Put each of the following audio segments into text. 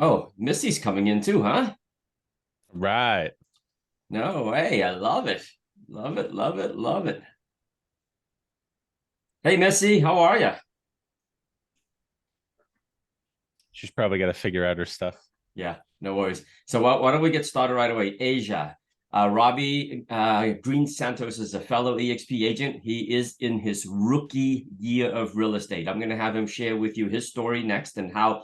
Oh, Missy's coming in too, huh? Right. No way. I love it. Love it, love it, love it. Hey, Missy, how are you? She's probably got to figure out her stuff. Yeah, no worries. So why don't we get started right away? Asia. Robbie Green Santos is a fellow EXP agent. He is in his rookie year of real estate. I'm going to have him share with you his story next and how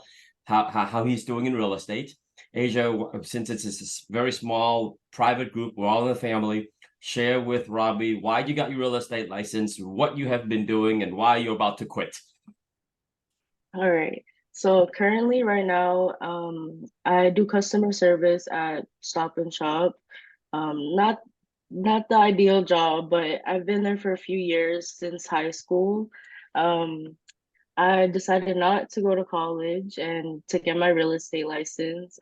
he's doing in real estate. Asia, since it's a very small private group, we're all in the family. Share with Robbie why you got your real estate license, what you have been doing, and why you're about to quit. All right. So currently, right now, I do customer service at Stop and Shop. Not the ideal job, but I've been there for a few years since high school. Um, I decided not to go to college and to get my real estate license.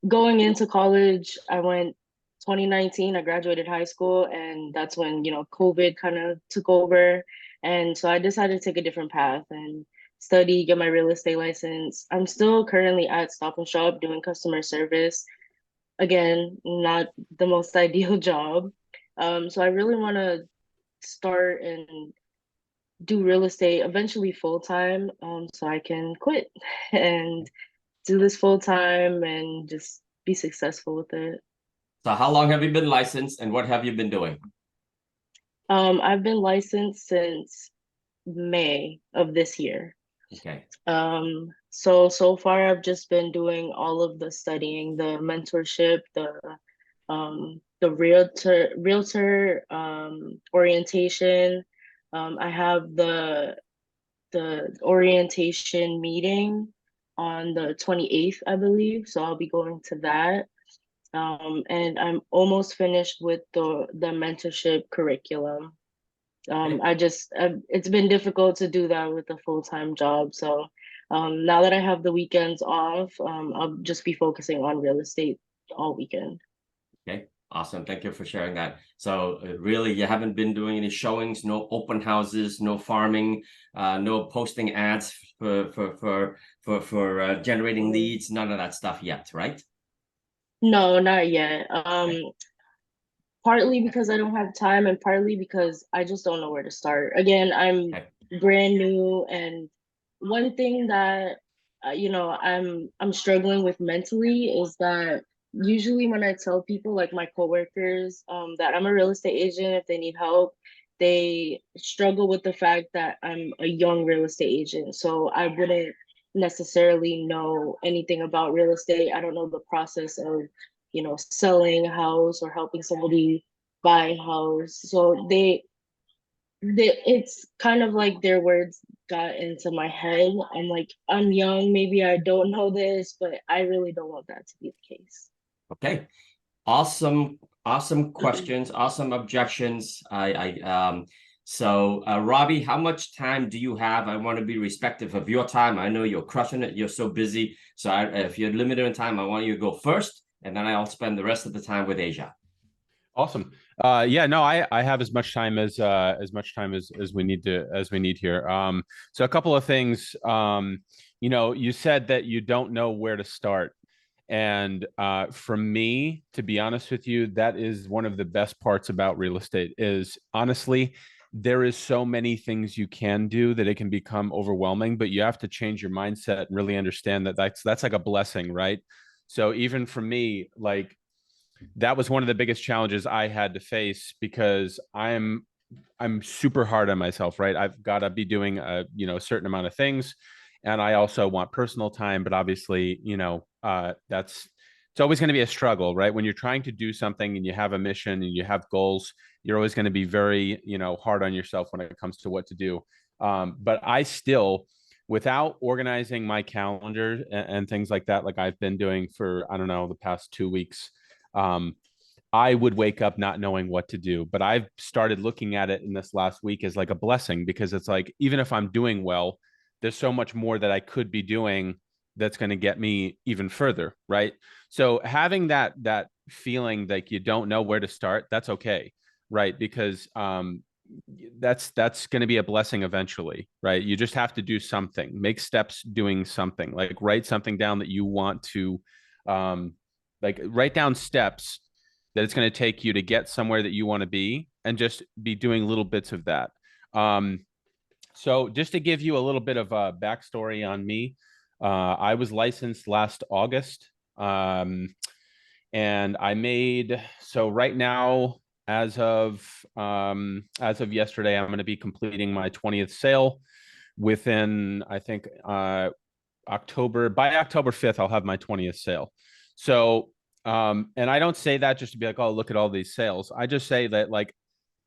Going into college, I went 2019, I graduated high school, and that's when, COVID kind of took over. And so I decided to take a different path and study, get my real estate license. I'm still currently at Stop and Shop doing customer service. Again, not the most ideal job. So I really want to start and do real estate eventually full time, so I can quit and do this full time and just be successful with it. So how long have you been licensed and what have you been doing? I've been licensed since May of this year. Okay. So far I've just been doing all of the studying, the mentorship, the realtor orientation. I have the orientation meeting on the 28th, I believe. So I'll be going to that. And I'm almost finished with the mentorship curriculum. Okay. It's been difficult to do that with a full-time job. So now that I have the weekends off, I'll just be focusing on real estate all weekend. Okay, awesome. Thank you for sharing that. So really, you haven't been doing any showings, no open houses, no farming, no posting ads for generating Mm. leads, none of that stuff yet, right? No, not yet. Okay. Partly because I don't have time and partly because I just don't know where to start. Again, I'm Okay. brand new, and one thing that I'm struggling with mentally is that usually when I tell people like my coworkers that I'm a real estate agent, if they need help, they struggle with the fact that I'm a young real estate agent. So I wouldn't necessarily know anything about real estate. I don't know the process of selling a house or helping somebody buy a house. So it's kind of like their words got into my head. I'm like, I'm young, maybe I don't know this, but I really don't want that to be the case. Okay. Awesome, awesome questions, awesome objections. Robbie, how much time do you have? I want to be respectful of your time. I know you're crushing it. You're so busy. If you're limited in time, I want you to go first, and then I'll spend the rest of the time with Asia. Awesome. Yeah, no, I have as much time as we need here. So a couple of things. You said that you don't know where to start. And for me, to be honest with you, that is one of the best parts about real estate is honestly, there is so many things you can do that it can become overwhelming, but you have to change your mindset and really understand that that's like a blessing, right? So even for me, like that was one of the biggest challenges I had to face because I'm super hard on myself, right? I've got to be doing a certain amount of things, and I also want personal time. But obviously, that's it's always going to be a struggle, right? When you're trying to do something and you have a mission and you have goals, you're always going to be very hard on yourself when it comes to what to do. But I still, without organizing my calendar and things like that, like I've been doing for I don't know the past 2 weeks. Um, I would wake up not knowing what to do. But I've started looking at it in this last week as like a blessing because it's like, even if I'm doing well, there's so much more that I could be doing that's going to get me even further. Right. So having that feeling like you don't know where to start, that's okay. Right. Because that's going to be a blessing eventually, right? You just have to do something, make steps doing something, like write something down that you want to, like write down steps that it's going to take you to get somewhere that you want to be, and just be doing little bits of that. So just to give you a little bit of a backstory on me, I was licensed last August. And I made, so right now, as of yesterday, I'm going to be completing my 20th sale within, I think, October. By October 5th, I'll have my 20th sale. So, and I don't say that just to be like, oh, look at all these sales. I just say that, like,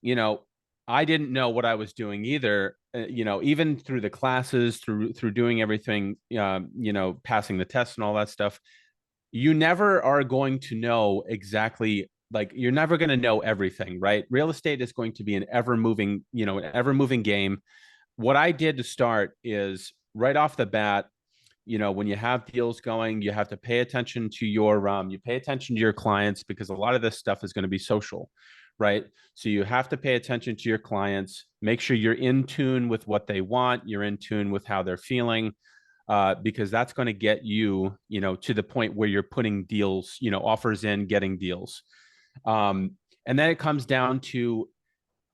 you know, I didn't know what I was doing either. You know, even through the classes, through doing everything, you know, passing the tests and all that stuff, you never are going to know exactly, like, you're never going to know everything, right? Real estate is going to be an ever moving, you know, an ever moving game. What I did to start is right off the bat, you know, when you have deals going, you have to pay attention to your you pay attention to your clients, because a lot of this stuff is going to be social, right? So you have to pay attention to your clients, make sure you're in tune with what they want, you're in tune with how they're feeling, because that's going to get you, you know, to the point where you're putting deals, you know, offers in, getting deals. And then it comes down to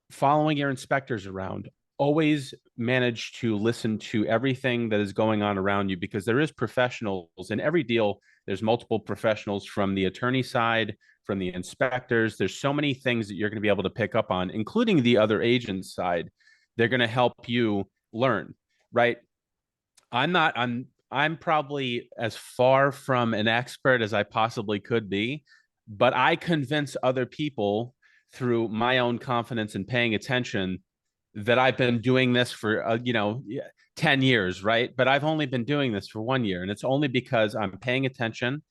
following your inspectors around. Always manage to listen to everything that is going on around you, because there is professionals in every deal. There's multiple professionals, from the attorney side, from the inspectors. There's so many things that you're going to be able to pick up on, including the other agents side. They're going to help you learn, right? I'm probably as far from an expert as I possibly could be, but I convince other people through my own confidence and paying attention that I've been doing this for, you know, 10 years, right? But I've only been doing this for 1 year, and it's only because I'm paying attention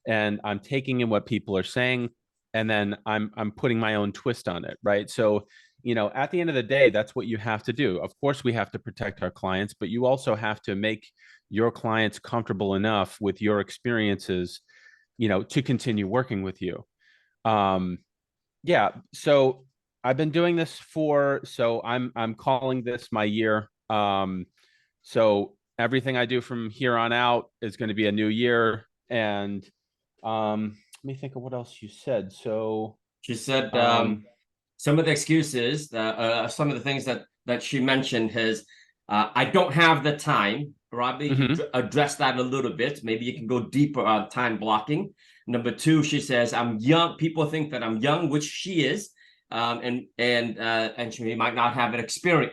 and I'm taking in what people are saying, and then I'm putting my own twist on it, right? So, you know, at the end of the day, that's what you have to do. Of course, we have to protect our clients, but you also have to make your clients comfortable enough with your experiences, you know, to continue working with you. Um, yeah. So I've been doing this for, so I'm calling this my year. So everything I do from here on out is going to be a new year. And let me think of what else you said. So She said um, some of the excuses, some of the things that she mentioned is, I don't have the time. Robbie, you mhm. address that a little bit. Maybe you can go deeper on time blocking. Number two, she says, I'm young. People think that I'm young, which she is, and she might not have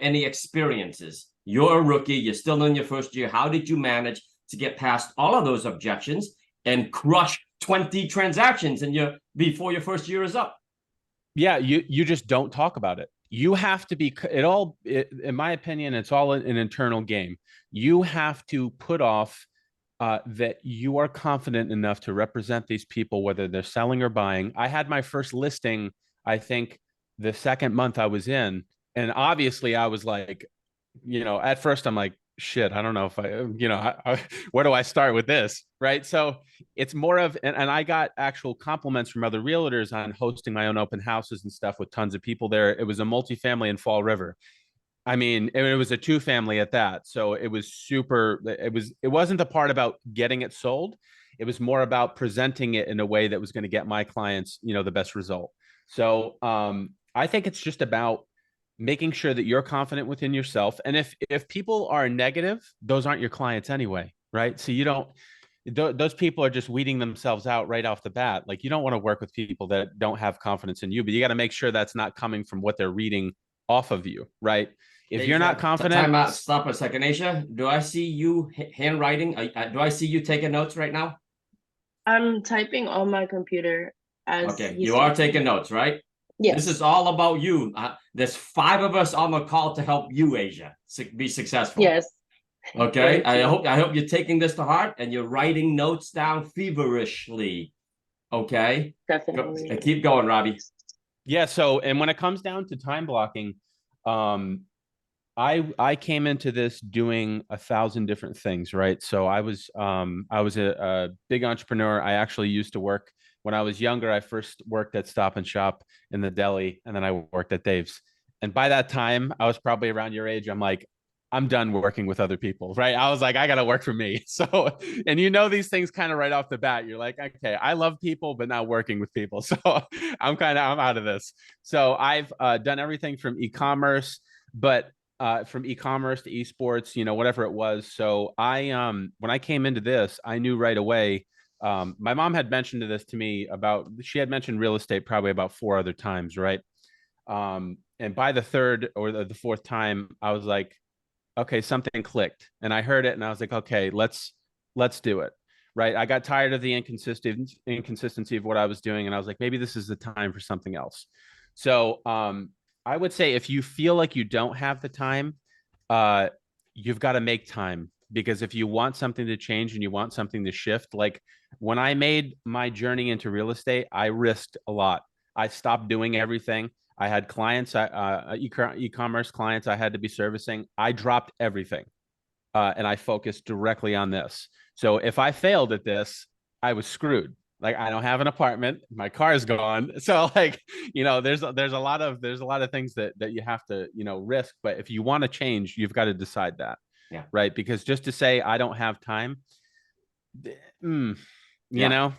any experiences. You're a rookie. You're still in your first year. How did you manage to get past all of those objections and crush 20 transactions before your first year is up? Yeah, you just don't talk about it. You have to be, in my opinion, it's all an internal game. You have to put off that you are confident enough to represent these people, whether they're selling or buying. I had my first listing, I think, the second month I was in, and obviously I was like, you know, at first I'm like, shit, I don't know if you know, where do I start with this? Right. So it's more of, and I got actual compliments from other realtors on hosting my own open houses and stuff with tons of people there. It was a multifamily in Fall River. I mean, it was a two family at that. So it was super, it wasn't the part about getting it sold. It was more about presenting it in a way that was going to get my clients, you know, the best result. So I think it's just about making sure that you're confident within yourself. And if people are negative, those aren't your clients anyway, right? So you don't, those people are just weeding themselves out right off the bat. Like, you don't want to work with people that don't have confidence in you, but you got to make sure that's not coming from what they're reading off of you, right? If you're not Asia, confident, time out. Stop a second, Asia. Do I see you handwriting? Do I see you taking notes right now? I'm typing on my computer as Okay, he's you are talking. taking notes, right? This is Yes. all about you. There's 5 of us on the call to help you, Asia, be successful. Yes. Okay, Thank you. I hope you're taking this to heart and you're writing notes down feverishly. Okay, Definitely. keep going, Robbie. yeah. So, and when it comes down to time blocking, um, I came into this doing 1,000 different things, right? So I was a big entrepreneur. I actually used to work when I was younger. I first worked at Stop and Shop in the deli, and then I worked at Dave's. And by that time, I was probably around your age. I'm like, I'm done working with other people, right? I was like, I got to work for me. So, and you know, these things kind of right off the bat, you're like, okay, I love people, but not working with people. So I'm out of this. So I've done everything from e-commerce, but from e-commerce to esports, you know, whatever it was. So when I came into this, I knew right away. My mom had mentioned this to me she had mentioned real estate probably about 4 other times, right? And by the third or the fourth time, I was like, okay, something clicked, and I heard it, and I was like, okay, let's do it. Right. I got tired of the inconsistency of what I was doing, and I was like, maybe this is the time for something else. So I would say if you feel like you don't have the time, uh, you've got to make time, because if you want something to change and you want something to shift, like when I made my journey into real estate, I risked a lot. I stopped doing everything. I had clients, e-commerce clients I had to be servicing. I dropped everything, and I focused directly on this. So if I failed at this, I was screwed. Like, I don't have an apartment, my car is gone. So like, you know, there's a lot of things that you have to, you know, risk. But if you want to change, you've got to decide that. Yeah. Right. Because just to say I don't have time, you Yeah. know.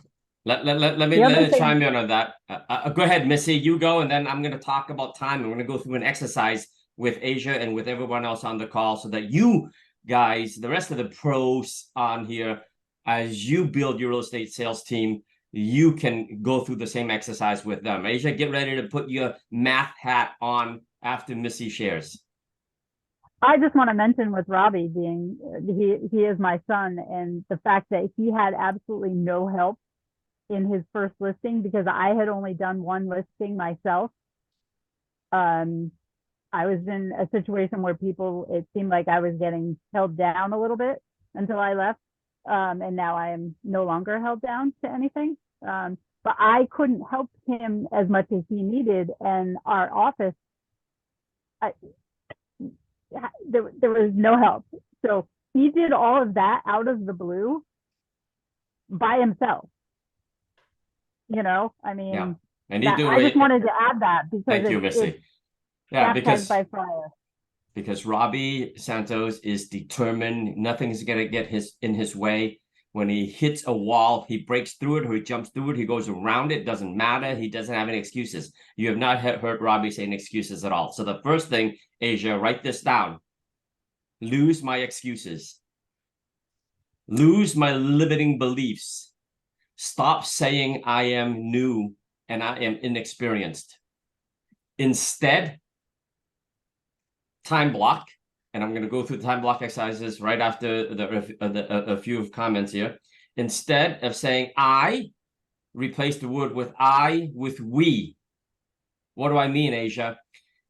Let me chime in on that. Go ahead, Missy. You go, and then I'm going to talk about time. I'm going to go through an exercise with Asia and with everyone else on the call, so that you guys, the rest of the pros on here, as you build your real estate sales team, you can go through the same exercise with them. Asia, get ready to put your math hat on after Missy shares. I just want to mention with Robbie being, he is my son, and the fact that he had absolutely no help in his first listing, because I had only done one listing myself. I was in a situation where it seemed like I was getting held down a little bit until I left. And now I am no longer held down to anything. But I couldn't help him as much as he needed. And our office, there was no help. So he did all of that out of the blue by himself. You know, I mean, yeah. And I just wanted to add that, because thank you, Missy. Yeah, because by fire. Because Robbie Santos is determined. Nothing's gonna get in his way. When he hits a wall, he breaks through it, or he jumps through it, he goes around it. Doesn't matter. He doesn't have any excuses. You have not heard Robbie saying excuses at all. So the first thing, Asia, write this down. Lose my excuses. Lose my limiting beliefs. Stop saying I am new and I am inexperienced. Instead, time block, and I'm going to go through the time block exercises right after a few comments here. Instead of saying I, replace the word with I with we. What do I mean, Asia?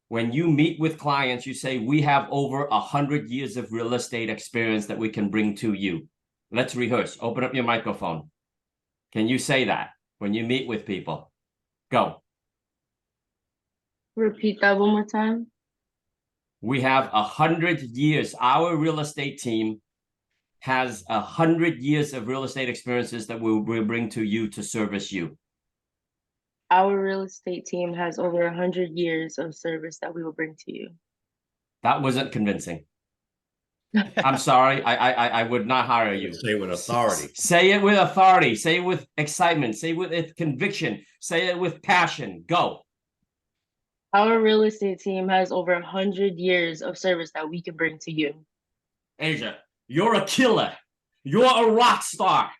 When you meet with clients, you say, we have over 100 years of real estate experience that we can bring to you. Let's rehearse. Open up your microphone. Can you say that when you meet with people? Go. Repeat that one more time. We have 100 years. Our real estate team has 100 years of real estate experiences that we'll bring to you to service you. Our real estate team has over 100 years of service that we will bring to you. That wasn't convincing. I'm sorry. I would not hire you. Say it with authority. Say it with authority. Say it with excitement. Say it with conviction. Say it with passion. Go. Our real estate team has over 100 years of service that we can bring to you. Asia, you're a killer. You're a rock star.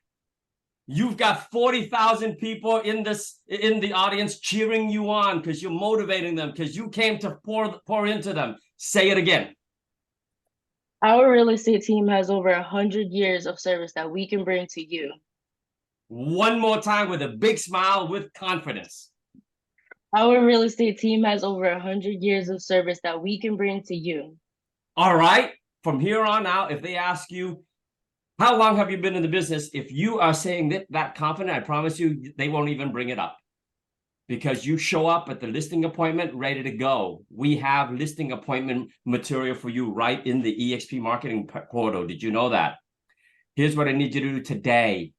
You've got 40,000 people in the audience cheering you on because you're motivating them, because you came to pour into them. Say it again. Our real estate team has over 100 years of service that we can bring to you. One more time with a big smile, with confidence. Our real estate team has over 100 years of service that we can bring to you. All right. From here on out, if they ask you, how long have you been in the business? If you are saying that confident, I promise you, they won't even bring it up. Because you show up at the listing appointment ready to go. We have listing appointment material for you right in the EXP marketing portal. Did you know that? Here's what I need you to do today.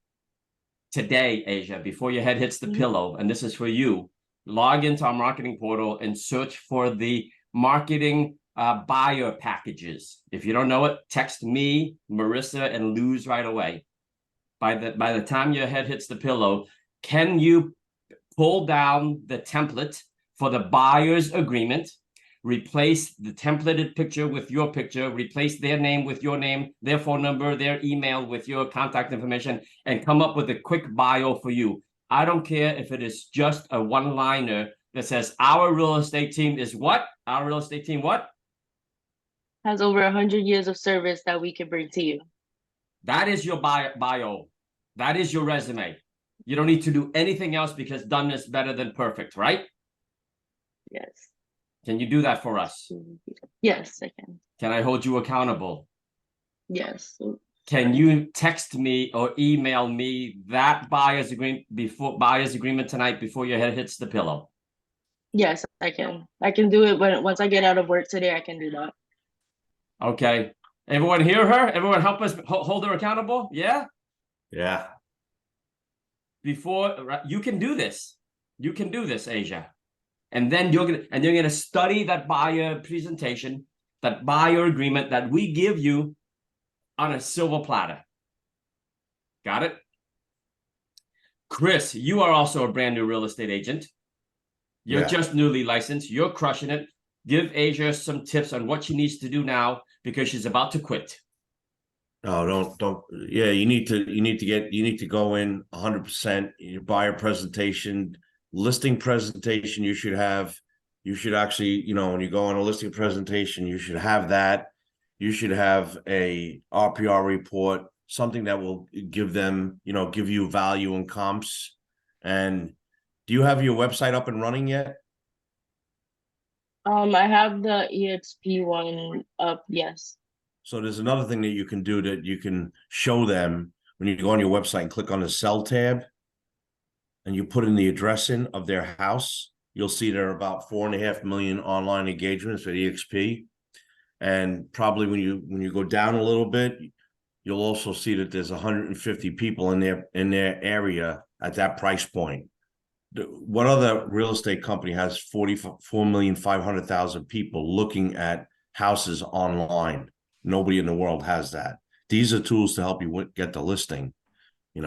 Today, Asia, before your head hits the pillow, and this is for you. Log into our marketing portal and search for the marketing buyer packages. If you don't know it, text me, Marissa, and Luz right away. By the time your head hits the pillow, can you pull down the template for the buyer's agreement, replace the templated picture with your picture, replace their name with your name, their phone number, their email with your contact information, and come up with a quick bio for you. I don't care if it is just a one-liner that says, our real estate team is what? Our real estate team what? Has over 100 years of service that we can bring to you. That is your bio. That is your resume. You don't need to do anything else because done is better than perfect, right? Yes. Can you do that for us? Yes, I can. Can I hold you accountable? Yes. Can you text me or email me that buyer's agreement tonight before your head hits the pillow? Yes, I can. I can do it once I get out of work today. I can do that. Okay. Everyone hear her? Everyone help us hold her accountable? Yeah? Yeah. Before you can do this. You can do this, Asia. And then you're gonna study that buyer presentation, that buyer agreement that we give you on a silver platter. Got it? Chris, you are also a brand new real estate agent. You're just newly licensed. You're crushing it. Give Asia some tips on what she needs to do now because she's about to quit. No, don't. Yeah, you need to go in 100%. Your buyer presentation, listing presentation. You should actually, when you go on a listing presentation, you should have that. You should have a RPR report, something that will give them, give you value and comps. And do you have your website up and running yet? I have the EXP one up. Yes. So there's another thing that you can do that you can show them when you go on your website and click on the sell tab and you put in the address of their house. You'll see there are about 4.5 million online engagements with EXP. And probably when you go down a little bit, you'll also see that there's 150 people in their area at that price point. What other real estate company has 44,500,000 people looking at houses online? Nobody in the world has that. These are tools to help you get the listing, and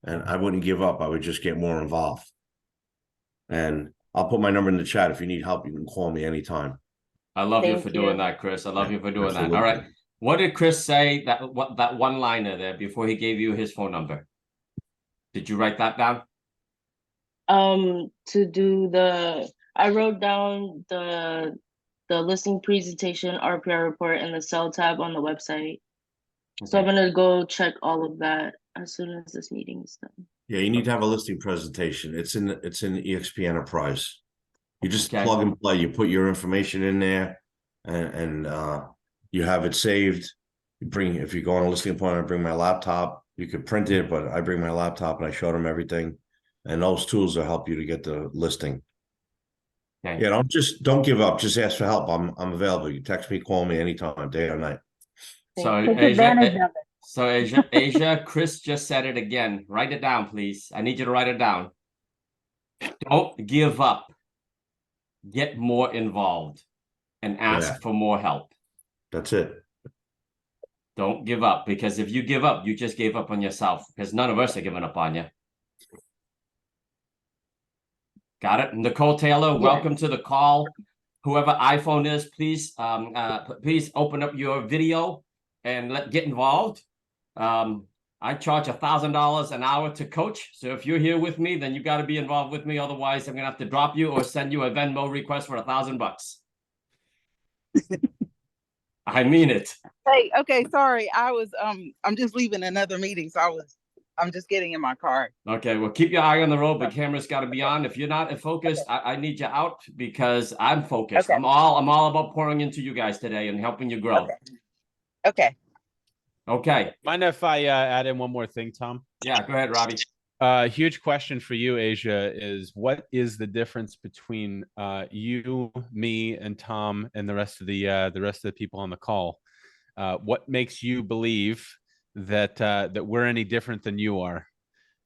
I wouldn't give up. I would just get more involved. And I'll put my number in the chat. If you need help, you can call me anytime. I love you for doing that, Chris. I love you for doing that. All right. What did Chris say that one-liner there before he gave you his phone number? Did you write that down? I wrote down the listing presentation, RPR report, and the sell tab on the website. Okay. So I'm gonna go check all of that as soon as this meeting is done. Yeah, you need to have a listing presentation. It's in EXP Enterprise. You just plug and play. You put your information in there, and you have it saved. If you go on a listing appointment, I bring my laptop. You could print it, but I bring my laptop and I show them everything. And those tools will help you to get the listing. Okay. Yeah, don't give up. Just ask for help. I'm available. You text me, call me anytime, day or night. So Asia, Chris just said it again. Write it down, please. I need you to write it down. Don't give up. Get more involved and ask for more help. That's it. Don't give up, because if you give up, you just gave up on yourself, because none of us are giving up on you. Got it? Nicole Taylor, welcome to the call. Whoever iPhone is, please open up your video and get involved. I charge $1,000 an hour to coach. So if you're here with me, then you got to be involved with me. Otherwise, I'm gonna have to drop you or send you a Venmo request for $1,000. I mean it. Hey, okay, sorry. I'm just leaving another meeting, so I'm just getting in my car. Okay, well, keep your eye on the road, but camera's got to be on. If you're not in focus, I need you out because I'm focused. Okay. I'm all about pouring into you guys today and helping you grow. Okay. Okay. Mind if I add in one more thing, Tom? Yeah, go ahead, Robbie. Huge question for you, Asia, is what is the difference between you, me, and Tom, and the rest of the people on the call? What makes you believe that we're any different than you are?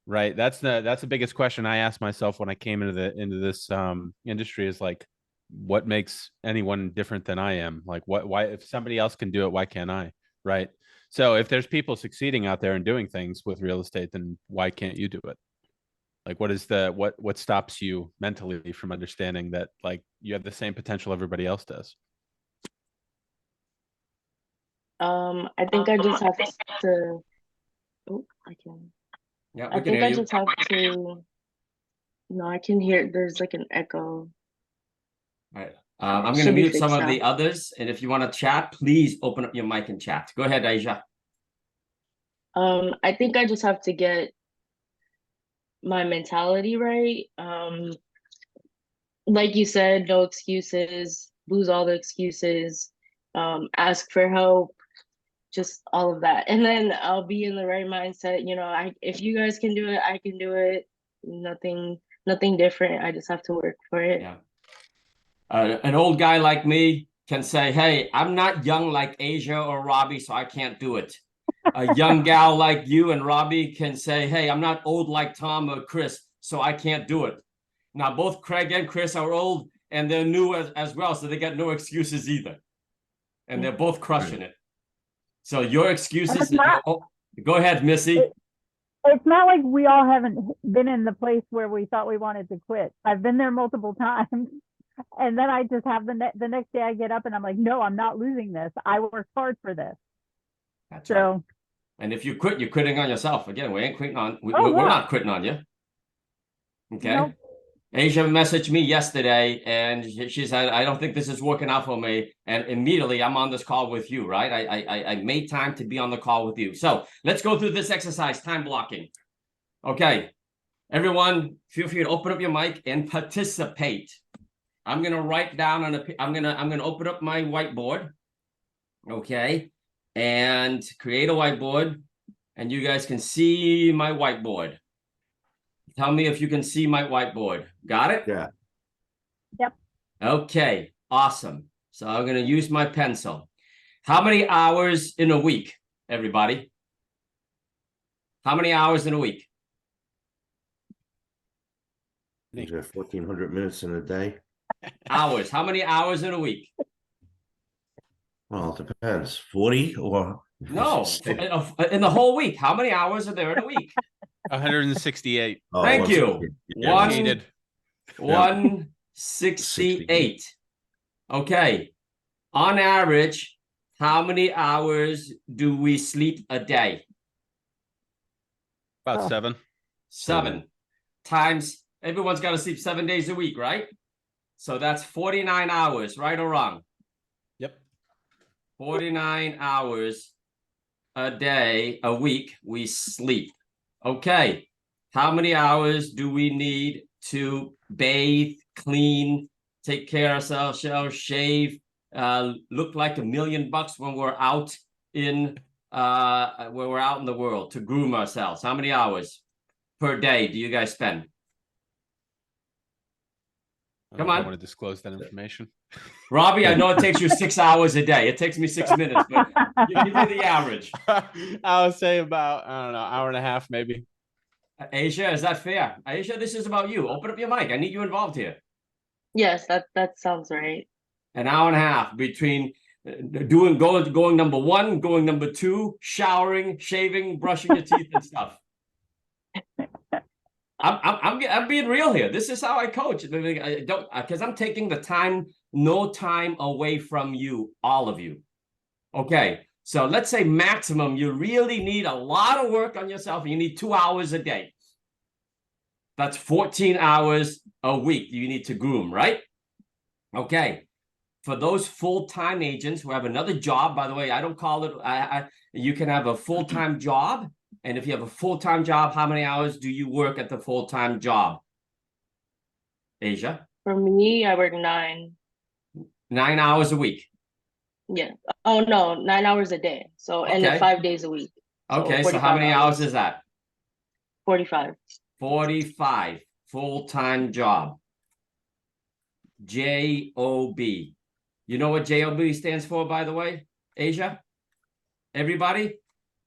Right. That's the biggest question I asked myself when I came into this industry. Is like, what makes anyone different than I am? Like why, if somebody else can do it, why can't I? Right. So if there's people succeeding out there and doing things with real estate, then why can't you do it? Like, what is the, what stops you mentally from understanding that like you have the same potential everybody else does? I think I just have to. Oh, I can. Yeah, I we can think hear I you. just have to. No, I can hear. There's like an echo. All right. I'm going to Should be mute some fixed of the now. others, and if you want to chat, please open up your mic and chat. Go ahead, Asia. I think I just have to get my mentality right. Like you said, no excuses, lose all the excuses, ask for help, just all of that. And then I'll be in the right mindset. If you guys can do it, I can do it. Nothing different. I just have to work for it. Yeah. An old guy like me can say, hey, I'm not young like Asia or Robbie, so I can't do it. A young gal like you and Robbie can say, hey, I'm not old like Tom or Chris, so I can't do it. Now, both Craig and Chris are old and they're new as well, so they got no excuses either. And they're both crushing it. So your excuses, go ahead, Missy. It's not like we all haven't been in the place where we thought we wanted to quit. I've been there multiple times. And then I just have the next day I get up and I'm like, no, I'm not losing this. I worked hard for this. That's so, right. And if you quit, you're quitting on yourself. Again, we ain't quitting on, we're yeah. not quitting on you. Okay. Nope. Asia messaged me yesterday and she said, I don't think this is working out for me. And immediately I'm on this call with you, right? I made time to be on the call with you. So let's go through this exercise, time blocking. Okay. Everyone, feel free to open up your mic and participate. I'm going to write down I'm going to open up my whiteboard. Okay. And create a whiteboard and you guys can see my whiteboard. Tell me if you can see my whiteboard. Got it? Yeah. Yep. Okay, awesome. So I'm going to use my pencil. How many hours in a week, everybody? How many hours in a week? These are 1,400 minutes in a day. Hours. How many hours in a week? Well, it depends. 40 or No, in the whole week. How many hours are there in a week? 168. Oh, Thank you. 168. Okay. On average, how many hours do we sleep a day? About 7. 7 times, everyone's got to sleep 7 days a week, right? So that's 49 hours, right or wrong? Yep. 49 hours a day, a week, we sleep. Okay. How many hours do we need to bathe, clean, take care of ourselves, shave, look like $1,000,000 when we're out in the world to groom ourselves? How many hours per day do you guys spend? Come on. I want to disclose that information. Robbie, I know it takes you 6 hours a day. It takes me 6 minutes, but give me the average. I would say about, I don't know, hour and a half, maybe. Asia, is that fair? Asia, this is about you. Open up your mic. I need you involved here. Yes, that sounds right. An hour and a half between going number 1, going number 2, showering, shaving, brushing your teeth and stuff. I'm being real here. This is how I coach. I don't, because I'm taking the time, no time away from you, all of you. Okay, so let's say maximum, you really need a lot of work on yourself. You need 2 hours a day. That's 14 hours a week you need to groom, right? Okay. For those full-time agents who have another job, by the way, I don't call it, you can have a full-time job. And if you have a full-time job, how many hours do you work at the full-time job? Asia? For me, I work 9. 9 hours a week. Yeah. Oh no, 9 hours a day. So and then 5 days a week. Okay, so how many hours is that? 45. 45 full-time job. JOB. You know what JOB stands for, by the way, Asia? Everybody?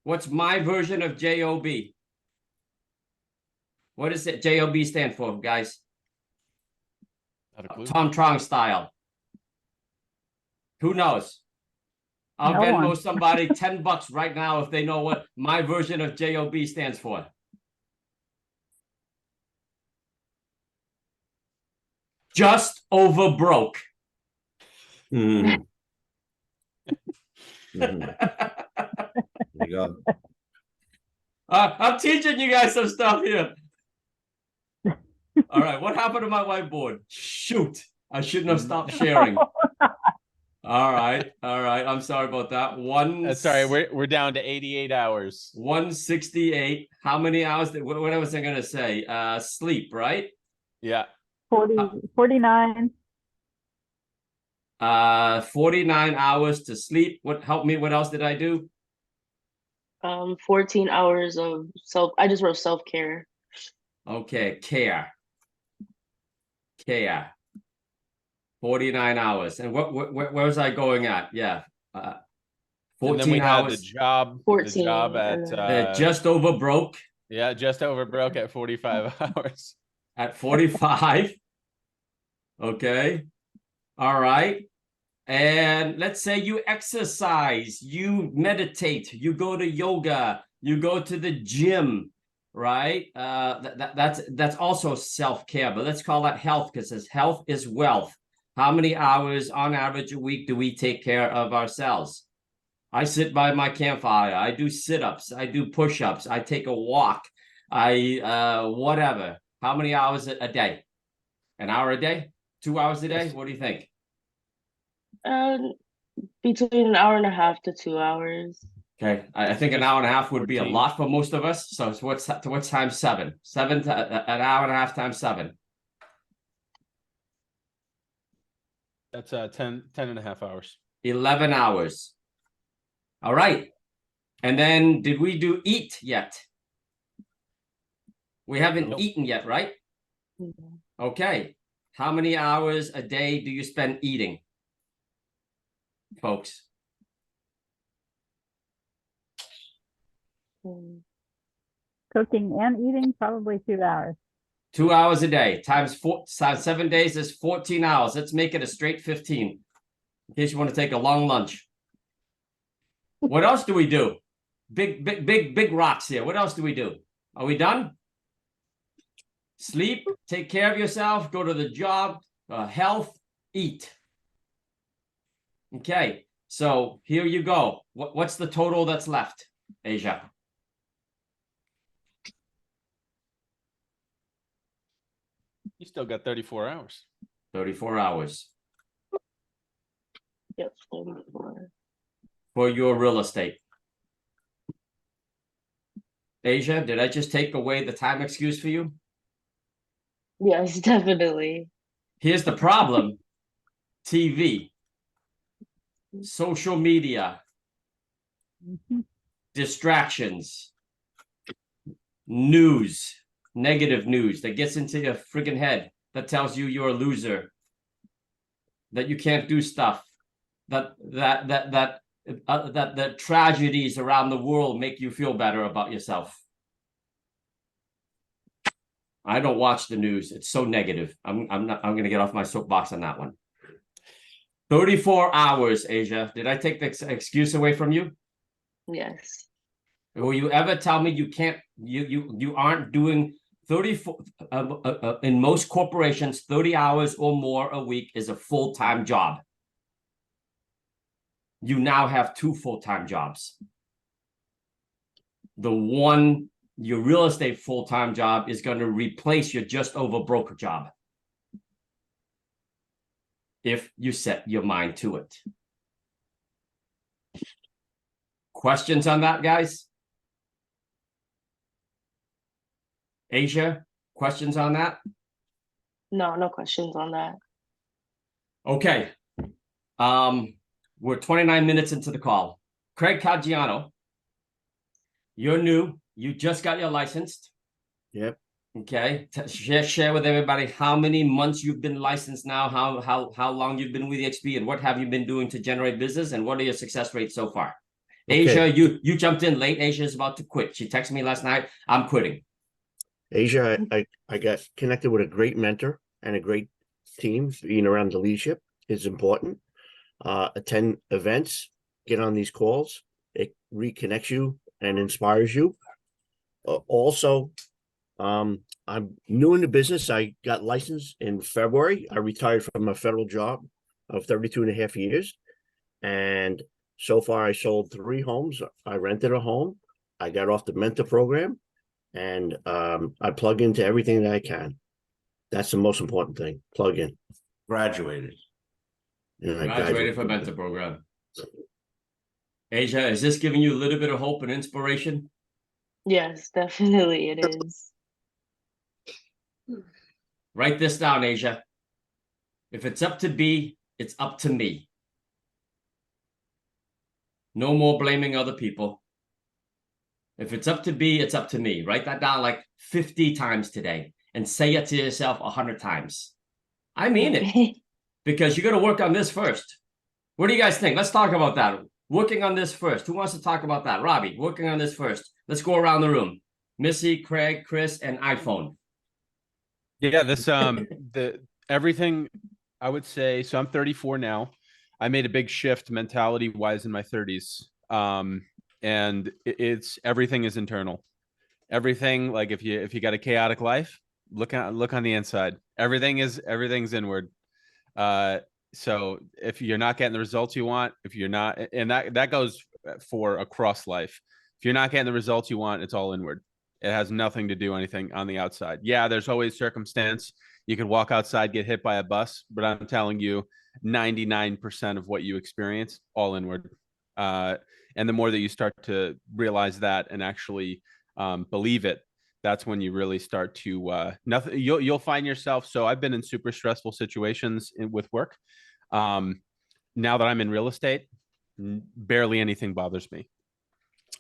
What's my version of JOB? What does it JOB stand for, guys? Not a clue. Tom Truong style. Who knows? I'll No Venmo one. somebody $10 right now if they know what my version of JOB stands for. Just over broke. Mhm. Mhm. There you go. I'm teaching you guys some stuff here. All right, what happened to my whiteboard? Shoot, I shouldn't have stopped sharing. All right, I'm sorry about that. Sorry, we're down to 88 hours. 168. How many hours? What was I gonna say? Sleep, right? Yeah. 49. 49 hours to sleep. What help me? What else did I do? 14 hours of I just wrote self-care. Okay, care. 49 hours. And where was I going at? Yeah. And 14 then we had hours. the job 14, at Just over broke yeah, just over broke at 45 hours. at 45. Okay. All right. And let's say you exercise, you meditate, you go to yoga, you go to the gym, right? That's also self-care, but let's call that health because health is wealth. How many hours on average a week do we take care of ourselves? I sit by my campfire. I do sit-ups. I do push-ups. I take a walk. Whatever. How many hours a day? An hour a day? 2 hours a day? What do you think? Between an hour and a half to 2 hours. Okay, I think an hour and a half would be a 14. lot for most of us. So what's times 7? 7 to an hour and a half times 7. That's 10 and a half hours. 11 hours. All right. And then did we do eat yet? We haven't Nope. eaten yet, right? Mhm. Okay. How many hours a day do you spend eating, folks? Mm. Cooking and eating, probably 2 hours. 2 hours a day times 7 days is 14 hours. Let's make it a straight 15 in case you want to take a long lunch. What else do we do? Big rocks here. What else do we do? Are we done? Sleep, take care of yourself, go to the job, health, eat. Okay, so here you go. What's the total that's left, Asia? You still got 34 hours. 34 hours Yep, 34. for your real estate. Asia, did I just take away the time excuse for you? Yes, definitely. Here's the problem. TV, social media, Mhm. distractions, news, negative news that gets into your freaking head that tells you you're a loser, that you can't do stuff, that the tragedies around the world make you feel better about yourself. I don't watch the news. It's so negative. I'm going to get off my soapbox on that one. 34 hours, Asia. Did I take the excuse away from you? Yes. Will you ever tell me you can't, you aren't doing 34, in most corporations, 30 hours or more a week is a full-time job. You now have 2 full-time jobs. The one, your real estate full-time job is going to replace your just over broker job. If you set your mind to it. Questions on that, guys? Asia, questions on that? No questions on that. Okay. We're 29 minutes into the call. Craig Caggiano, you're new. You just got your licensed. Yep. Okay. Share with everybody how many months you've been licensed now, how long you've been with EXP, and what have you been doing to generate business, and what are your success rates so far? Okay. Asia, you jumped in late. Asia is about to quit. She texted me last night. I'm quitting. Asia, I got connected with a great mentor and a great team, being around the leadership is important. Attend events, get on these calls. It reconnects you and inspires you. Also, I'm new in the business. I got licensed in February. I retired from a federal job of 32 and a half years. And so far I sold 3 homes. I rented a home. I got off the mentor program, and I plug into everything that I can. That's the most important thing. Plug in. Graduated. And I Graduated from mentor program. Asia, is this giving you a little bit of hope and inspiration? Yes, definitely it is. Write this down, Asia. If it's up to be, it's up to me. No more blaming other people. If it's up to be, it's up to me. Write that down like 50 times today and say it to yourself 100 times. I mean it, because you're going to work on this first. What do you guys think? Let's talk about that. Working on this first. Who wants to talk about that? Robbie, working on this first. Let's go around the room. Missy, Craig, Chris, and iPhone. Yeah, this everything I would say. So I'm 34 now. I made a big shift mentality wise in my 30s. And it's everything is internal. Everything, like if you got a chaotic life, look on the inside. Everything's inward. So if you're not getting the results you want, if you're not, and that goes for across life. If you're not getting the results you want, it's all inward. It has nothing to do anything on the outside. Yeah, there's always circumstance. You could walk outside, get hit by a bus, but I'm telling you, 99% of what you experience, all inward. And the more that you start to realize that and actually believe it, that's when you really start to you'll find yourself. So I've been in super stressful situations with work. Now that I'm in real estate, barely anything bothers me.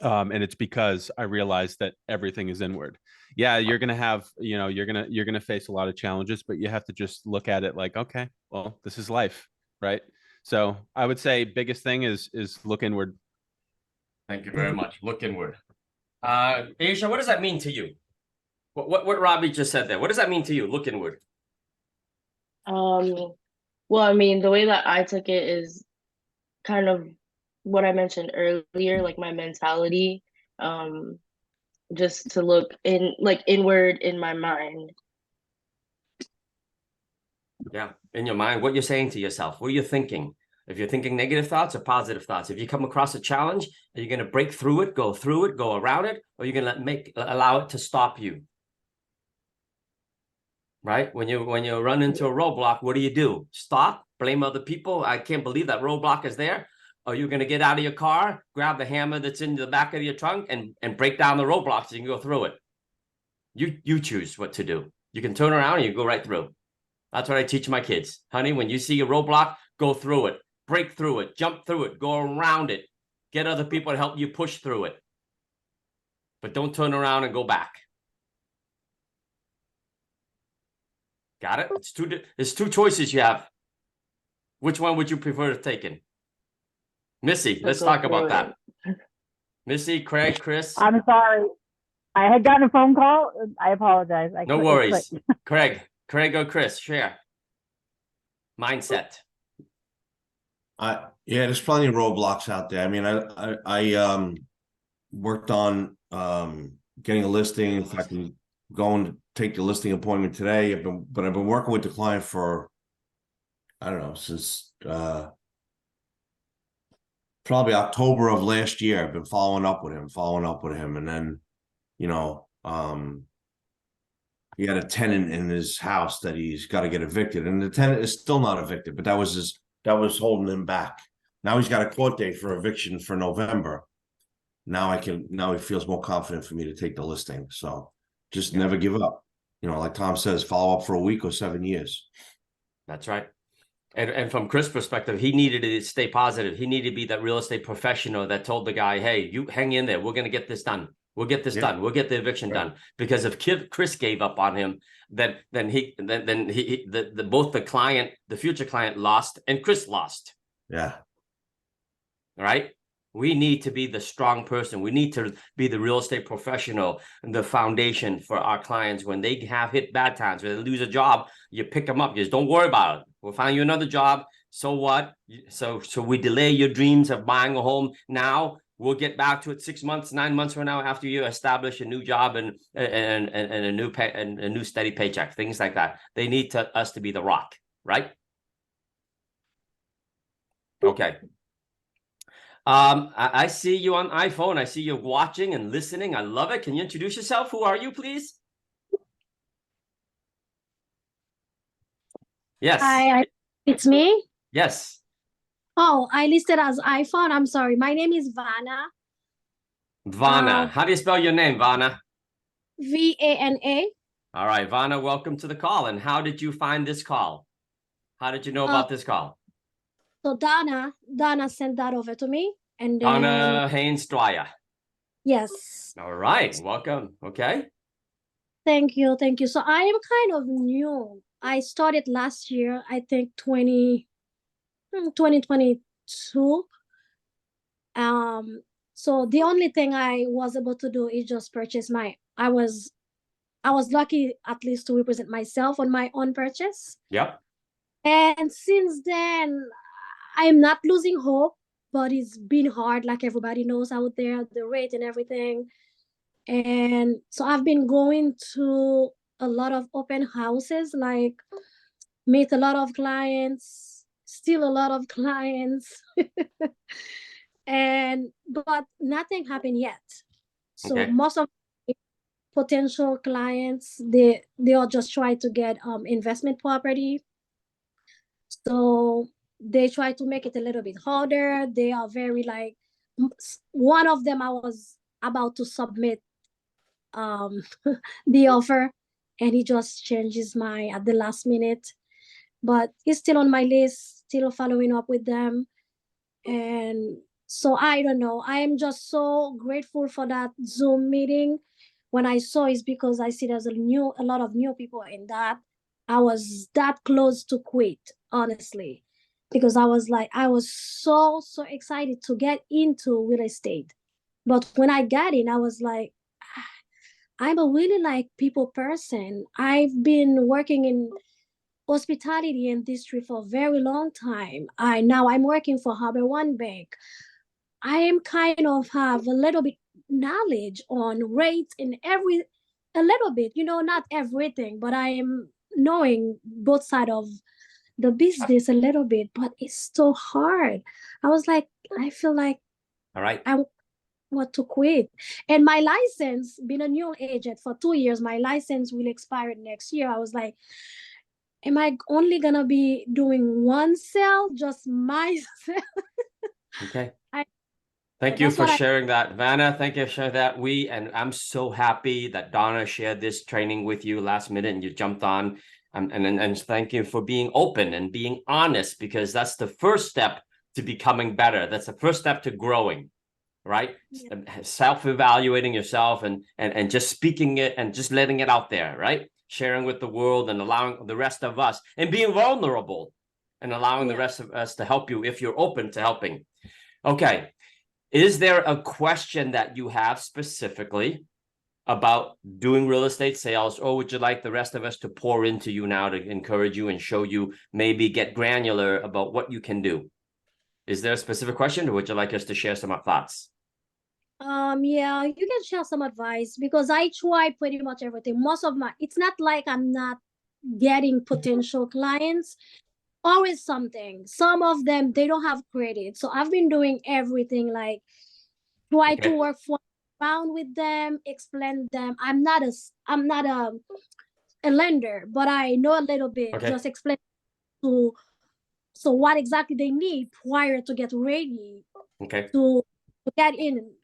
And it's because I realized that everything is inward. Yeah, you're gonna have, you're gonna face a lot of challenges, but you have to just look at it like, okay, well, this is life, right? So I would say biggest thing is look inward. Thank you very much. Look inward. Asia, what does that mean to you? What Robbie just said there. What does that mean to you? Look inward. Well, I mean, the way that I took it is kind of what I mentioned earlier, like my mentality, just to look inward in my mind. Yeah, in your mind, what you're saying to yourself, what are you thinking? If you're thinking negative thoughts or positive thoughts, if you come across a challenge, are you going to break through it, go through it, go around it, or are you going to allow it to stop you? Right? When you run into a roadblock, what do? Stop, blame other people. I can't believe that roadblock is there. Or you're going to get out of your car, grab the hammer that's in the back of your trunk and break down the roadblocks so you can go through it. You choose what to do. You can turn around and you go right through. That's what I teach my kids. Honey, when you see a roadblock, go through it, break through it, jump through it, go around it, get other people to help you push through it. But don't turn around and go back. Got it? It's two choices you have. Which one would you prefer to take in? Missy, let's talk about that. Missy, Craig, Chris. I'm sorry. I had gotten a phone call. I apologize. No worries. Craig or Chris, share. Mindset. Yeah, there's plenty of roadblocks out there. I mean, I worked on getting a listing. In fact, I'm going to take the listing appointment today. But I've been working with the client for, I don't know, since probably October of last year. I've been following up with him, and then, he had a tenant in his house that he's got to get evicted, and the tenant is still not evicted, but that was holding him back. Now he's got a court date for eviction for November. Now he feels more confident for me to take the listing. So just never give up. Like Tom says, follow up for a week or 7 years. That's right. And from Chris' perspective, he needed to stay positive. He needed to be that real estate professional that told the guy, hey, you hang in there. We're going to get this done. We'll get this done. We'll get the eviction done. Because if Chris gave up on him, then both the future client lost, and Chris lost. Yeah. Right? We need to be the strong person. We need to be the real estate professional and the foundation for our clients. When they have hit bad times, when they lose a job, you pick them up. You just don't worry about it. We'll find you another job. So what? So we delay your dreams of buying a home now. We'll get back to it 6 months, 9 months from now after you establish a new job and a new pay and a new steady paycheck, things like that. They need us to be the rock, right? Okay. I see you on iPhone. I see you watching and listening. I love it. Can you introduce yourself? Who are you, please? Yes. Hi, it's me. Yes. Oh, I listed as iPhone. I'm sorry. My name is Vana. Vana. How do you spell your name, Vana? Vana. All right, Vana, welcome to the call. And how did you find this call? How did you know about this call? So Donna sent that over to me, and then Donna Haynes Dwyer. yes. All right, welcome. Okay. Thank you. So I am kind of new. I started last year, I think 2022. So the only thing I was able to do is just purchase I was lucky at least to represent myself on my own purchase. Yep. And since then, I'm not losing hope, but it's been hard, like everybody knows out there, the rate and everything. And so I've been going to a lot of open houses, like meet a lot of clients, still a lot of clients. But nothing happened yet. So Okay. most of potential clients, they all just try to get investment property. So they try to make it a little bit harder. They are very like, one of them I was about to submit the offer, and he just changed his mind at the last minute. But he's still on my list, still following up with them. And so I don't know. I am just so grateful for that Zoom meeting. When I saw it's because I see there's a lot of new people in that. I was that close to quit, honestly, because I was so excited to get into real estate. But when I got in, I was like, I'm a really like people person. I've been working in hospitality industry for a very long time. I'm working for Harbor One Bank. I am kind of have a little bit knowledge on rates in a little bit, not everything, but I am knowing both sides of the business a little bit, but it's so hard. I was like, I feel like All right. I want to quit. And my license, being a new agent for 2 years, my license will expire next year. I was like, am I only gonna be doing one sale, just myself? Okay. Thank you for sharing that, Vanna. Thank you for sharing that. I'm so happy that Donna shared this training with you last minute and you jumped on. And thank you for being open and being honest, because that's the first step to becoming better. That's the first step to growing, right? Yeah. Self-evaluating yourself and just speaking it and just letting it out there, right? Sharing with the world and allowing the rest of us and being vulnerable and allowing the rest of us to help you if you're open to helping. Okay. Is there a question that you have specifically about doing real estate sales, or would you like the rest of us to pour into you now to encourage you and show you, maybe get granular about what you can do? Is there a specific question, or would you like us to share some thoughts? Yeah, you can share some advice, because I try pretty much everything. It's not like I'm not getting potential clients. Always something. Some of them, they don't have credit. So I've been doing everything, like try to work around with them, explain them. I'm not a lender, but I know a little bit. Okay. Just explain so what exactly they need prior to get ready. Okay. To get in,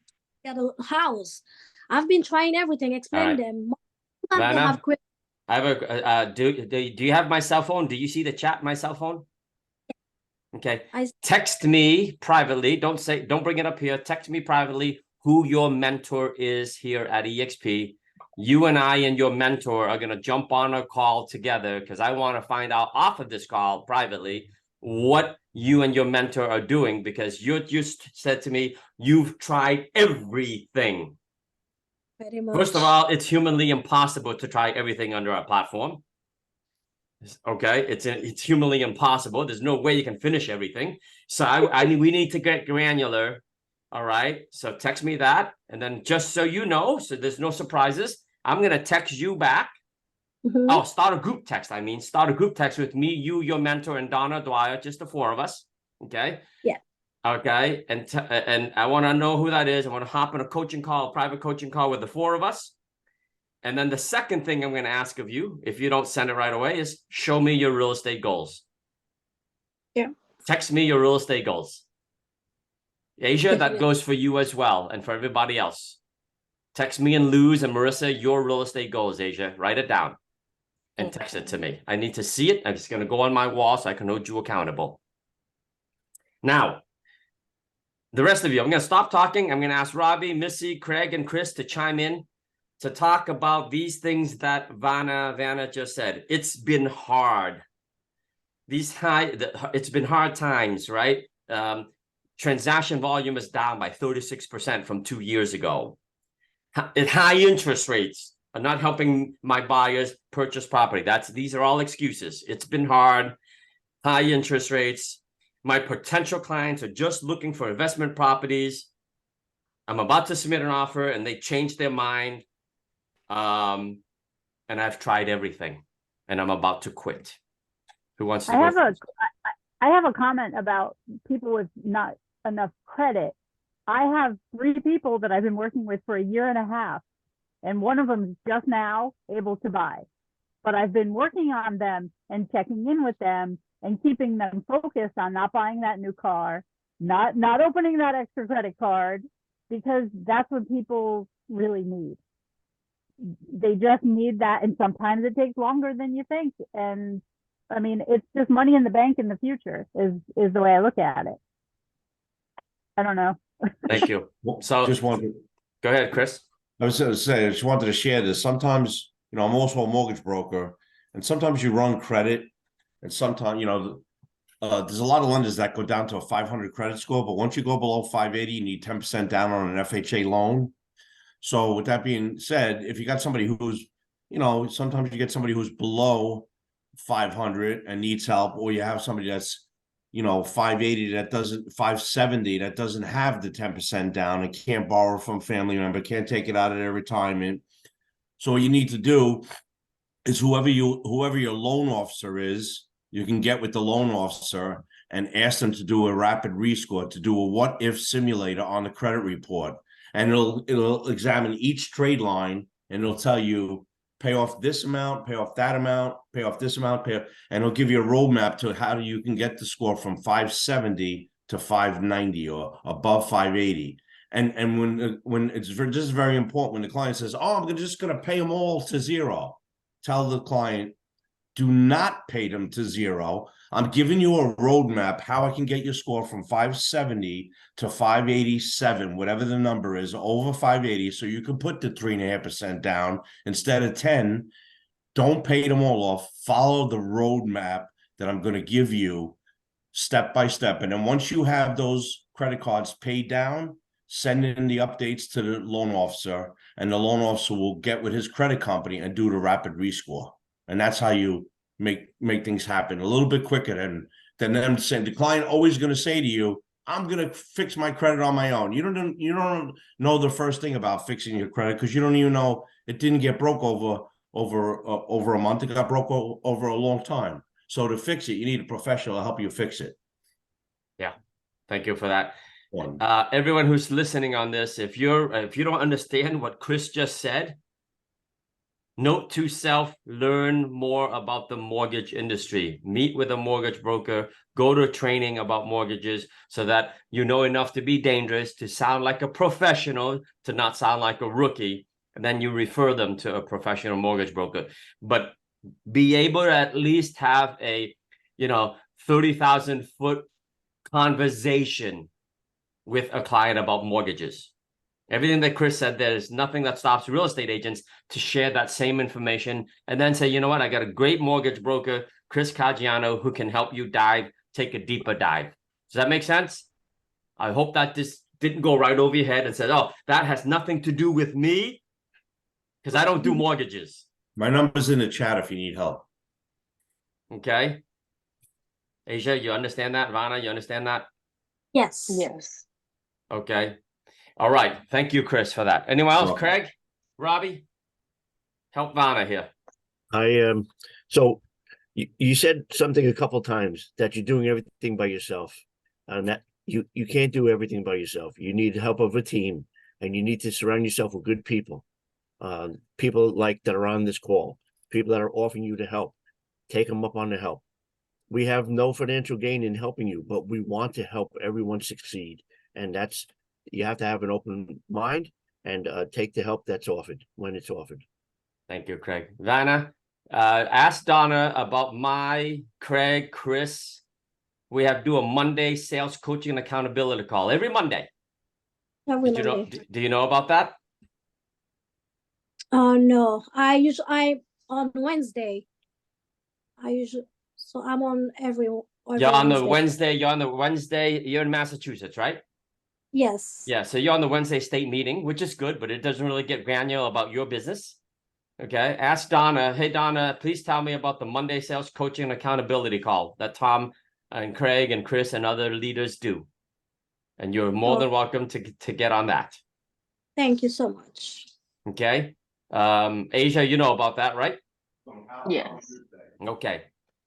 get a house. I've been trying everything, explain them. Lana, they have credit. I have a do you have my cell phone? Do you see the chat, my cell phone? Okay. Text me privately. Don't bring it up here. Text me privately who your mentor is here at EXP. You and I and your mentor are going to jump on a call together, because I want to find out off of this call privately what you and your mentor are doing, because you just said to me, you've tried everything. Very much. First of all, it's humanly impossible to try everything under our platform. Okay, it's humanly impossible. There's no way you can finish everything. So we need to get granular. All right. So text me that, and then just so you know, so there's no surprises, I'm gonna text you back. Mhm. Oh, start a group text. Start a group text with me, you, your mentor, and Donna Dwyer, just the four of us. Okay. Yeah. Okay. And I want to know who that is. I want to hop in a coaching call, a private coaching call with the four of us. And then the second thing I'm going to ask of you, if you don't send it right away, is show me your real estate goals. Yeah. Text me your real estate goals. Asia, that Definitely. goes for you as well, and for everybody else. Text me and Luz and Marissa your real estate goals, Asia. Write it down and text it to me. I need to see it. I'm just going to go on my wall so I can hold you accountable. Now, the rest of you, I'm going to stop talking. I'm going to ask Robbie, Missy, Craig, and Chris to chime in to talk about these things that Vanna just said. It's been hard. It's been hard times, right? Transaction volume is down by 36% from 2 years ago. High interest rates are not helping my buyers purchase property. These are all excuses. It's been hard. High interest rates. My potential clients are just looking for investment properties. I'm about to submit an offer and they changed their mind. And I've tried everything and I'm about to quit. Who wants to go first? I have a comment about people with not enough credit. I have 3 people that I've been working with for a year and a half, and one of them is just now able to buy. But I've been working on them and checking in with them and keeping them focused on not buying that new car, not opening that extra credit card, because that's what people really need. They just need that, and sometimes it takes longer than you think. And I mean, it's just money in the bank in the future is the way I look at it. I don't know. Thank you. So Just wanted, go ahead, Chris. I was going to say, I just wanted to share this. Sometimes, I'm also a mortgage broker, and sometimes you run credit, and sometimes, there's a lot of lenders that go down to a 500 credit score, but once you go below 580, you need 10% down on an FHA loan. So with that being said, if you got somebody who's, sometimes you get somebody who's below 500 and needs help, or you have somebody that's 580 570 that doesn't have the 10% down and can't borrow from family member, can't take it out of their retirement. So what you need to do is whoever your loan officer is, you can get with the loan officer and ask them to do a rapid rescore, to do a what if simulator on the credit report. And it'll examine each trade line and it'll tell you, pay off this amount, pay off that amount, pay off this amount, and it'll give you a roadmap to how you can get the score from 570 to 590 or above 580. And when this is very important, when the client says, "Oh, I'm just going to pay them all to zero," tell the client, do not pay them to zero. I'm giving you a roadmap how I can get your score from 570 to 587, whatever the number is, over 580, so you can put the 3.5% down instead of 10. Don't pay them all off. Follow the roadmap that I'm going to give you step by step. And then once you have those credit cards paid down, send in the updates to the loan officer, and the loan officer will get with his credit company and do the rapid rescore. And that's how you make things happen a little bit quicker than them saying. The client always going to say to you, "I'm going to fix my credit on my own." You don't know the first thing about fixing your credit, because you don't even know it didn't get broke over a month. It got broke over a long time. So to fix it, you need a professional to help you fix it. Yeah, thank you for that. Everyone who's listening on this, if you don't understand what Chris just said, note to self, learn more about the mortgage industry. Meet with a mortgage broker, go to training about mortgages so that you know enough to be dangerous, to sound like a professional, to not sound like a rookie. And then you refer them to a professional mortgage broker. But be able to at least have a, 30,000-foot conversation with a client about mortgages. Everything that Chris said, there's nothing that stops real estate agents to share that same information and then say, you know what, I got a great mortgage broker, Chris Caggiano, who can help you dive take a deeper dive. Does that make sense? I hope that this didn't go right over your head and said, oh, that has nothing to do with me because I don't do mortgages. My number's in the chat if you need help. Okay. Asia, you understand that? Vana, you understand that? Yes. Yes. Okay. All right. Thank you, Chris, for that. Anyone else? Well- Craig? Robbie? Help Vana here. So you said something a couple times that you're doing everything by yourself, and that you can't do everything by yourself. You need the help of a team, and you need to surround yourself with good people. People like that are on this call, people that are offering you to help. Take them up on the help. We have no financial gain in helping you, but we want to help everyone succeed. And that's, you have to have an open mind and take the help that's offered when it's offered. Thank you, Craig. Vanna, ask Donna about Craig, Chris. We have do a Monday sales coaching and accountability call every Monday. Every Did you know? Monday. Do you know about that? No, I on Wednesday. So I'm on every You're on the Wednesday. Wednesday. You're on the Wednesday. You're in Massachusetts, right? Yes. Yeah. So you're on the Wednesday state meeting, which is good, but it doesn't really get granular about your business. Okay. Ask Donna. Hey, Donna, please tell me about the Monday sales coaching and accountability call that Tom and Craig and Chris and other leaders do. And you're more than welcome to get on that. Thank you so much. Okay. Asia, you know about that, right? Yes. Okay.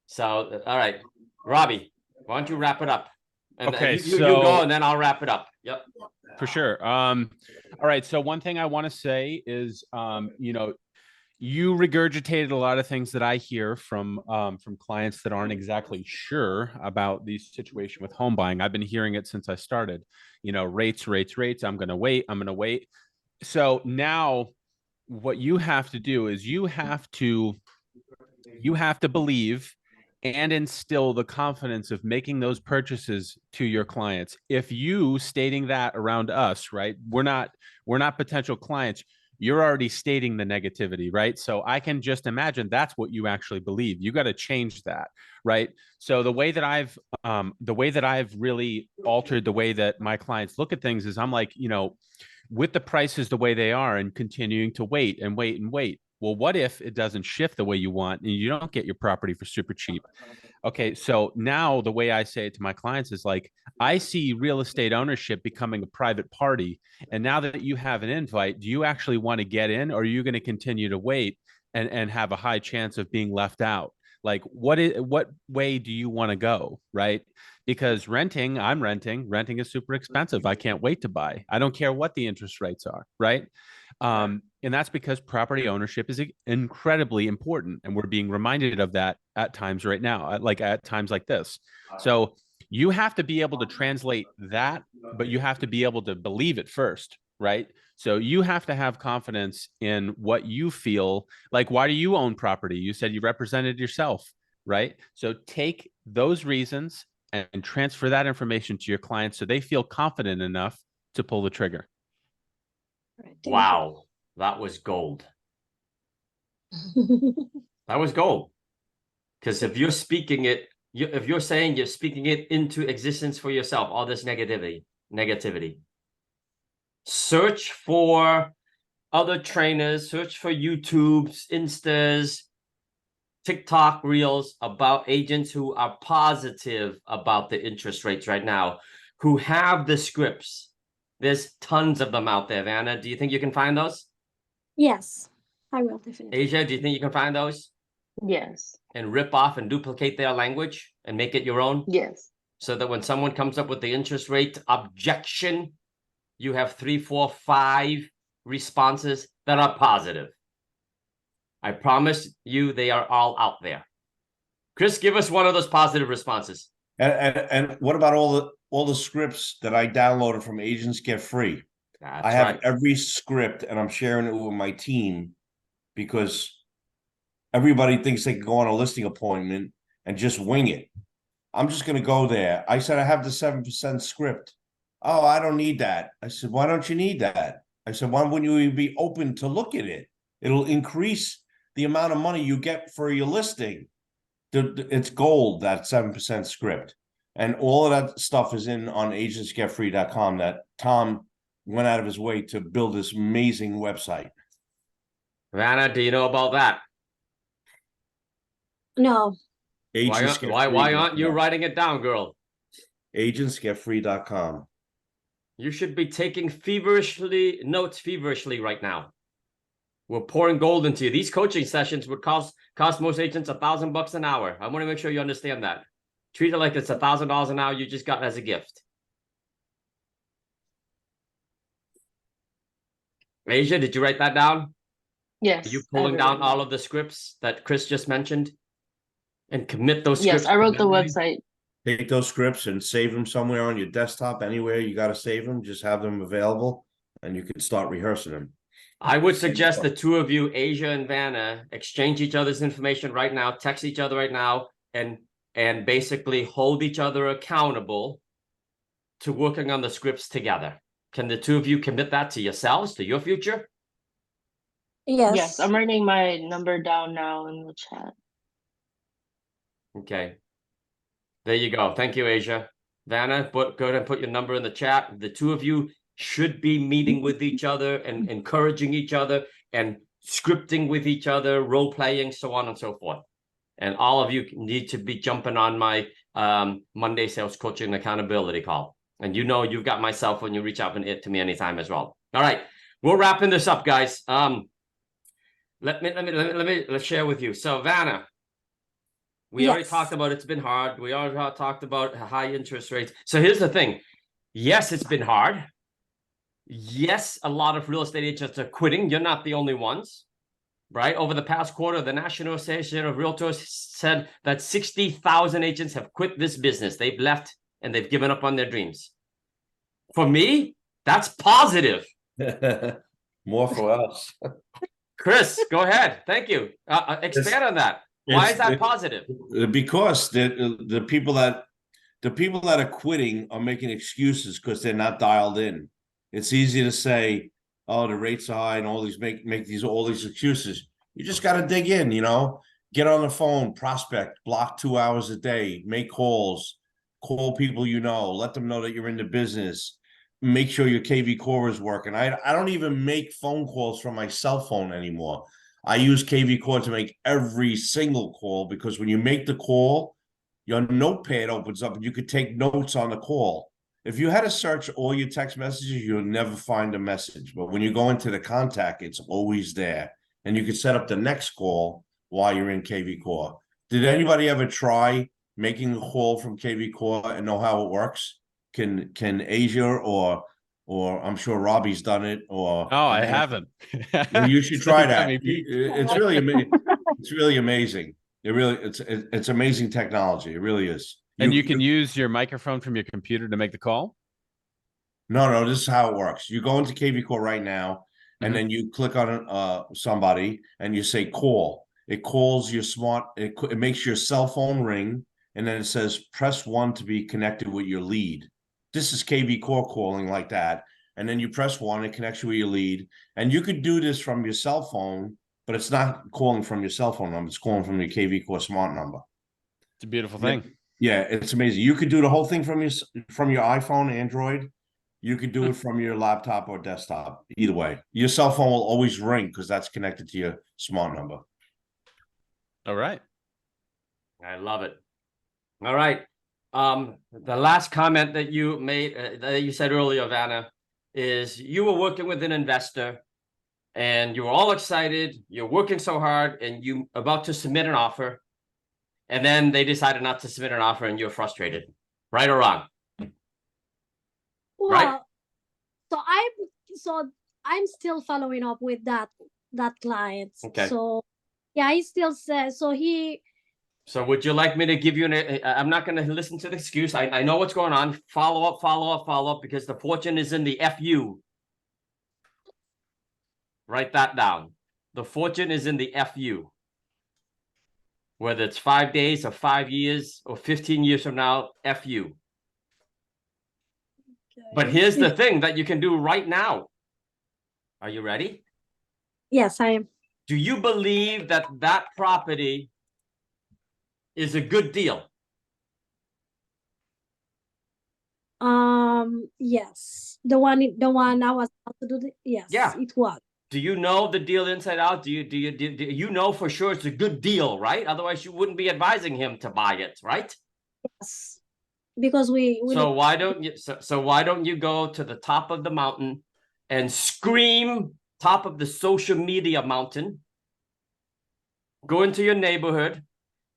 So, all right, Robbie, why don't you wrap it up? And Okay, you go, so- and then I'll wrap it up. Yep. For sure. All right. So one thing I want to say is, you regurgitated a lot of things that I hear from clients that aren't exactly sure about the situation with home buying. I've been hearing it since I started. Rates. I'm going to wait. So now, what you have to do is you have to believe and instill the confidence of making those purchases to your clients. If you stating that around us, right? We're not potential clients. You're already stating the negativity, right? So I can just imagine that's what you actually believe. You got to change that, right? So the way that I've really altered the way that my clients look at things is I'm like, with the prices the way they are and continuing to wait and wait and wait. Well, what if it doesn't shift the way you want and you don't get your property for super cheap? Okay, so now the way I say it to my clients is like, I see real estate ownership becoming a private party. And now that you have an invite, do you actually want to get in, or are you going to continue to wait and have a high chance of being left out? Like, what way do you want to go, right? Because renting is super expensive. I can't wait to buy. I don't care what the interest rates are, right? And that's because property ownership is incredibly important. And we're being reminded of that at times right now, at times like this. So you have to be able to translate that, but you have to be able to believe it first, right? So you have to have confidence in what you feel. Like, why do you own property? You said you represented yourself, right? So take those reasons and transfer that information to your clients so they feel confident enough to pull the trigger. Wow, that was gold. That was gold. Because if you're speaking it, if you're saying you're speaking it into existence for yourself, all this negativity. Search for other trainers, search for YouTubes, Instas, TikTok reels about agents who are positive about the interest rates right now, who have the scripts. There's tons of them out there, Vanna. Do you think you can find those? Yes, I will definitely. Asia, do you think you can find those? Yes. And rip off and duplicate their language and make it your own? Yes. So that when someone comes up with the interest rate objection, you have 3, 4, 5 responses that are positive. I promise you they are all out there. Chris, give us one of those positive responses. And what about all the scripts that I downloaded from Agents Get Free? I have every script, and I'm sharing it with my team because everybody thinks they can go on a listing appointment and just wing it. I'm just going to go there. I said, I have the 7% script. Oh, I don't need that. I said, why don't you need that? I said, why wouldn't you be open to look at it? It'll increase the amount of money you get for your listing. It's gold, that 7% script. And all of that stuff is in on agentsgetfree.com that Tom went out of his way to build this amazing website. Vanna, do you know about that? No. Why aren't you writing it down, girl? Agentsgetfree.com. You should be taking notes feverishly right now. We're pouring gold into you. These coaching sessions would cost most agents $1,000 an hour. I want to make sure you understand that. Treat it like it's $1,000 an hour you just got as a gift. Asia, did you write that down? Yes. Are you pulling down all of the scripts that Chris just mentioned? And commit those scripts? Yes, I wrote the website. Take those scripts and save them somewhere on your desktop, anywhere you got to save them. Just have them available, and you can start rehearsing them. I would suggest the two of you, Asia and Vanna, exchange each other's information right now, text each other right now, and basically hold each other accountable to working on the scripts together. Can the two of you commit that to yourselves, to your future? Yes, I'm writing my number down now in the chat. Okay. There you go. Thank you, Asia. Vanna, go ahead and put your number in the chat. The two of you should be meeting with each other and encouraging each other and scripting with each other, role playing, so on and so forth. And all of you need to be jumping on my Monday sales coaching accountability call. And you know you've got my cell phone. You reach out to me anytime as well. All right, we're wrapping this up, guys. Let's share with you. So Vanna, we already talked about it's been hard. We already talked about high interest rates. So here's the thing. Yes, it's been hard. Yes, a lot of real estate agents are quitting. You're not the only ones, right? Over the past quarter, the National Association of Realtors said that 60,000 agents have quit this business. They've left and they've given up on their dreams. For me, that's positive. More for us. Chris, go ahead. Thank you. Expand on that. Why is that positive? Because the people that are quitting are making excuses because they're not dialed in. It's easy to say, "Oh, the rates are high," and all these make all these excuses. You just got to dig in, get on the phone, prospect, block 2 hours a day, make calls, call people let them know that you're in the business. Make sure your KV Core is working. I don't even make phone calls from my cell phone anymore. I use KV Core to make every single call, because when you make the call, your notepad opens up and you could take notes on the call. If you had to search all your text messages, you'll never find a message. But when you go into the contact, it's always there. And you can set up the next call while you're in KV Core. Did anybody ever try making a call from KV Core and know how it works? Can Asia or I'm sure Robbie's done it, or No, I haven't. Well, you should try that. It's really amazing. It's really amazing. It's amazing technology. It really is. And you can use your microphone from your computer to make the call? No, this is how it works. You go into KV Core right now, and then you click on somebody and you say call. It calls your it makes your cell phone ring, and then it says press 1 to be connected with your lead. This is KV Core calling like that. And then you press 1, it connects you with your lead. And you could do this from your cell phone, but it's not calling from your cell phone number. It's calling from your KV Core smart number. It's a beautiful thing. Yeah, it's amazing. You could do the whole thing from your iPhone, Android. You could do it from your laptop or desktop. Either way, your cell phone will always ring because that's connected to your smart number. All right. I love it. All right. The last comment that you made, that you said earlier, Vanna, is you were working with an investor and you were all excited. You're working so hard and you about to submit an offer. And then they decided not to submit an offer and you're frustrated. Right or wrong? Well, right? So I'm still following up with that client. Okay. So yeah, he still says so he. So would you like me to give you I'm not going to listen to the excuse. I know what's going on. Follow up, because the fortune is in the FU. Write that down. The fortune is in the FU. Whether it's 5 days or 5 years or 15 years from now, FU. Okay. But here's the thing that you can do right now. Are you ready? Yes, I am. Do you believe that property is a good deal? Yes, the one I was about to do. Yes, Yeah. it was. Do you know the deal inside out? Do you know for sure it's a good deal, right? Otherwise, you wouldn't be advising him to buy it, right? Yes, because we So look. why don't you so why don't you go to the top of the mountain and scream top of the social media mountain? Go into your neighborhood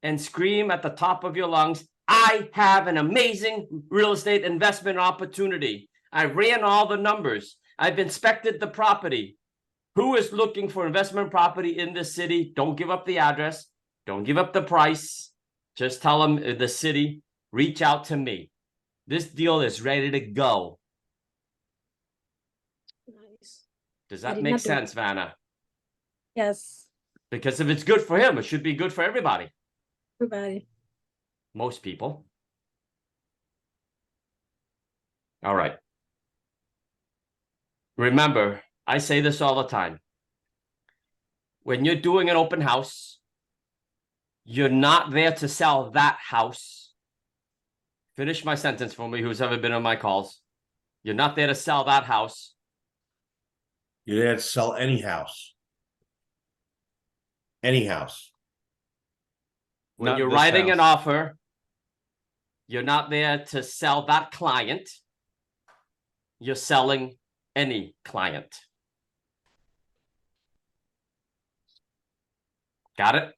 and scream at the top of your lungs, I have an amazing real estate investment opportunity. I ran all the numbers. I've inspected the property. Who is looking for investment property in this city? Don't give up the address. Don't give up the price. Just tell them the city, reach out to me. This deal is ready to go. Nice. Does I that did make not do it. sense, Vanna? Yes, Because if it's good for him, it should be good for everybody. everybody. Most people. All right. Remember, I say this all the time. When you're doing an open house, you're not there to sell that house. Finish my sentence for me, who's ever been on my calls. You're not there to sell that house. You're there to sell any house. Any house. When Not you're this writing an house. offer, you're not there to sell that client. You're selling any client. Got it?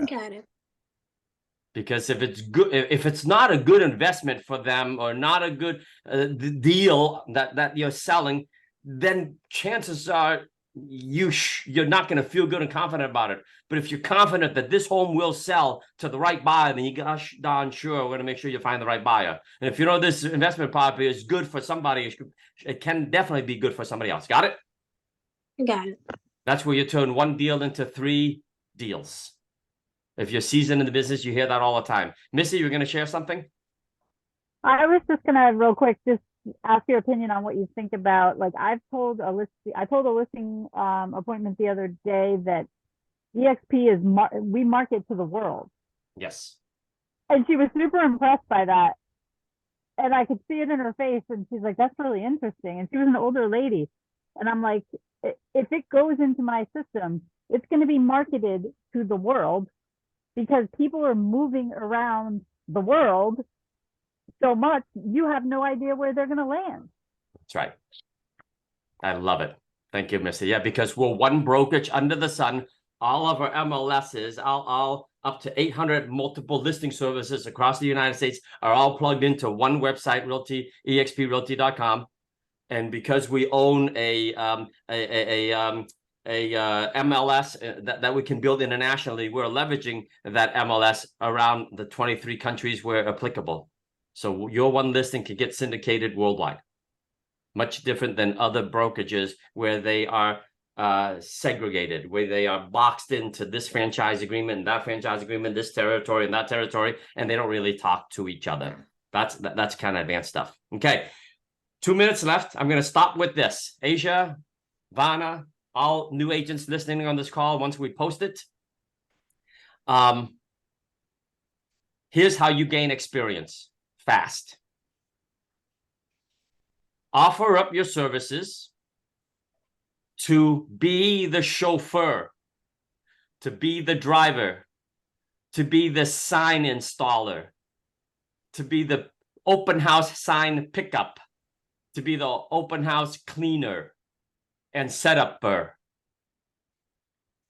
Got it. Because if it's good, if it's not a good investment for them or not a good deal that you're selling, then chances are you're not going to feel good and confident about it. But if you're confident that this home will sell to the right buyer, then you gosh darn sure we're going to make sure you find the right buyer. And if you know this investment property is good for somebody, it can definitely be good for somebody else. Got it? Got it. That's where you turn one deal into 3 deals. If you're seasoned in the business, you hear that all the time. Missy, you're going to share something? I was just gonna real quick just ask your opinion on what you think about, like, I told a listing appointment the other day that EXP is we market to the world, Yes. and she was super impressed by that, and I could see it in her face, and she's like, that's really interesting. And she was an older lady, and I'm like, if it goes into my system, it's going to be marketed to the world, because people are moving around the world so much, you have no idea where they're going to land. That's right. I love it. Thank you, Missy. Yeah, because we're one brokerage under the sun. All of our MLSs, all up to 800 multiple listing services across the United States are all plugged into one website, exprealty.com. And because we own a MLS that we can build internationally, we're leveraging that MLS around the 23 countries where applicable. So your one listing can get syndicated worldwide. Much different than other brokerages where they are segregated, where they are boxed into this franchise agreement and that franchise agreement, this territory and that territory, and they don't really talk to each other. That's kind of advanced stuff. Okay, 2 minutes left. I'm going to stop with this. Asia, Vanna, all new agents listening on this call, once we post it, here's how you gain experience fast. Offer up your services to be the chauffeur, to be the driver, to be the sign installer, to be the open house sign pickup, to be the open house cleaner and setupper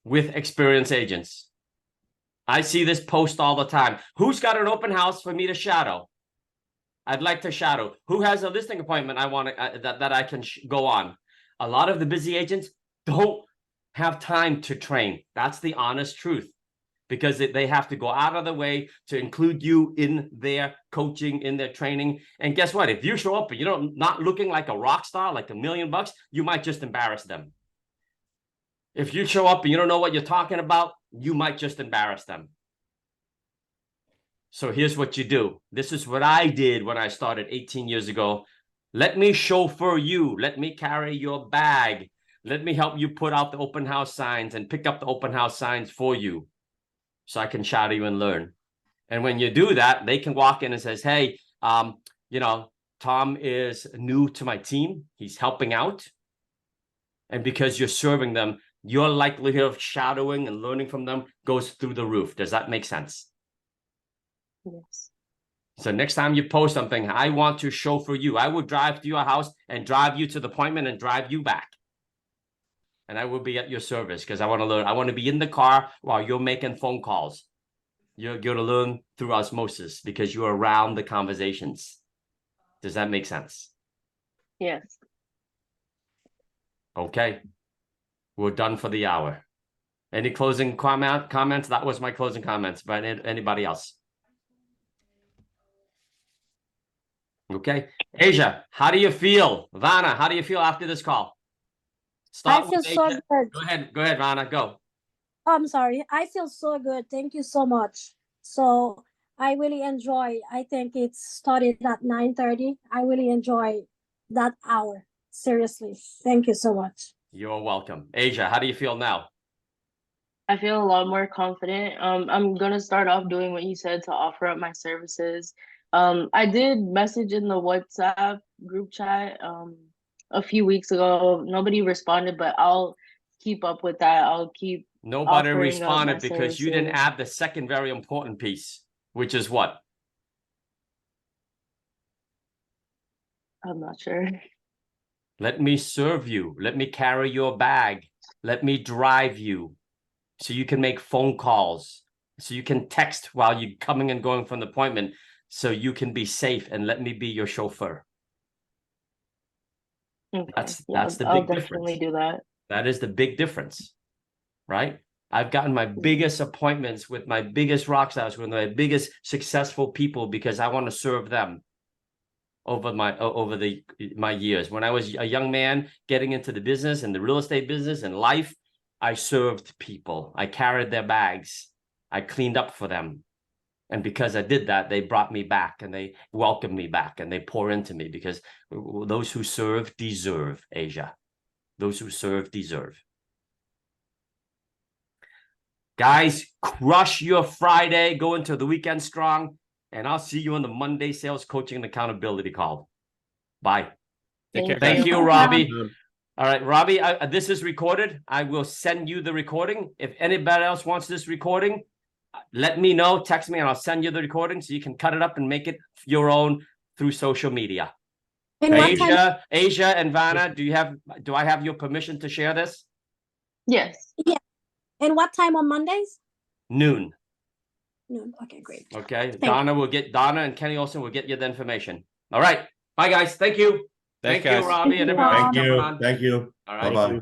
with experienced agents. I see this post all the time. Who's got an open house for me to shadow? I'd like to shadow. Who has a listing appointment I want to, that I can go on? A lot of the busy agents don't have time to train. That's the honest truth, because they have to go out of the way to include you in their coaching, in their training. And guess what? If you show up and you're not looking like a rock star, like $1 million, you might just embarrass them. If you show up and you don't know what you're talking about, you might just embarrass them. So here's what you do. This is what I did when I started 18 years ago. Let me chauffeur you. Let me carry your bag. Let me help you put out the open house signs and pick up the open house signs for you, so I can shadow you and learn. And when you do that, they can walk in and says, hey, you know, Tom is new to my team. He's helping out. And because you're serving them, your likelihood of shadowing and learning from them goes through the roof. Does that make sense? Yes. So next time you post something, I want to chauffeur you. I will drive to your house and drive you to the appointment and drive you back. And I will be at your service because I want to learn. I want to be in the car while you're making phone calls. You're going to learn through osmosis because you're around the conversations. Does that make sense? Yes. Okay. We're done for the hour. Any closing comments? That was my closing comments. But anybody else? Okay. Asia, how do you feel? Vanna, how do you feel after this call? I feel so Asia. good. Go ahead, Vanna, go. Oh, I'm sorry. I feel so good. Thank you so much. So I really enjoy. I think it started at 9:30. I really enjoy that hour. Seriously. Thank you so much. You're welcome. Asia, how do you feel now? I feel a lot more confident. I'm gonna start off doing what you said to offer up my services. I did message in the WhatsApp group chat a few weeks ago. Nobody responded, but I'll keep up with that. I'll keep Nobody offering up my responded because you didn't services. add the second very important piece, which is what? I'm not sure. Let me serve you. Let me carry your bag. Let me drive you so you can make phone calls, so you can text while you're coming and going from the appointment, so you can be safe, and let me be your chauffeur. Okay. That's the I'll big definitely difference. do that. That is the big difference, right? I've gotten my biggest appointments with my biggest rock stars, with my biggest successful people, because I want to serve them over my years. When I was a young man getting into the business and the real estate business and life, I served people. I carried their bags. I cleaned up for them. And because I did that, they brought me back and they welcomed me back and they pour into me, because those who serve deserve, Asia. Those who serve deserve. Guys, crush your Friday. Go into the weekend strong. And I'll see you on the Monday sales coaching and accountability call. Bye. Take care, Thank guys. you, Robbie. All right, Robbie, this is recorded. I will send you the recording. If anybody else wants this recording, let me know. Text me and I'll send you the recording so you can cut it up and make it your own through social media. And what time? Asia and Vanna, do I have your permission to share this? Yes. Yeah. And what time on Mondays? Noon. Noon. Okay, great. Okay. Thank Donna and Kenny Olsen will get you the information. All right. Bye, guys. Thank you. Thanks, Thank you, guys. Robbie, and Thank you, everybody Tom. jumping on. Thank you. All right. Bye-bye.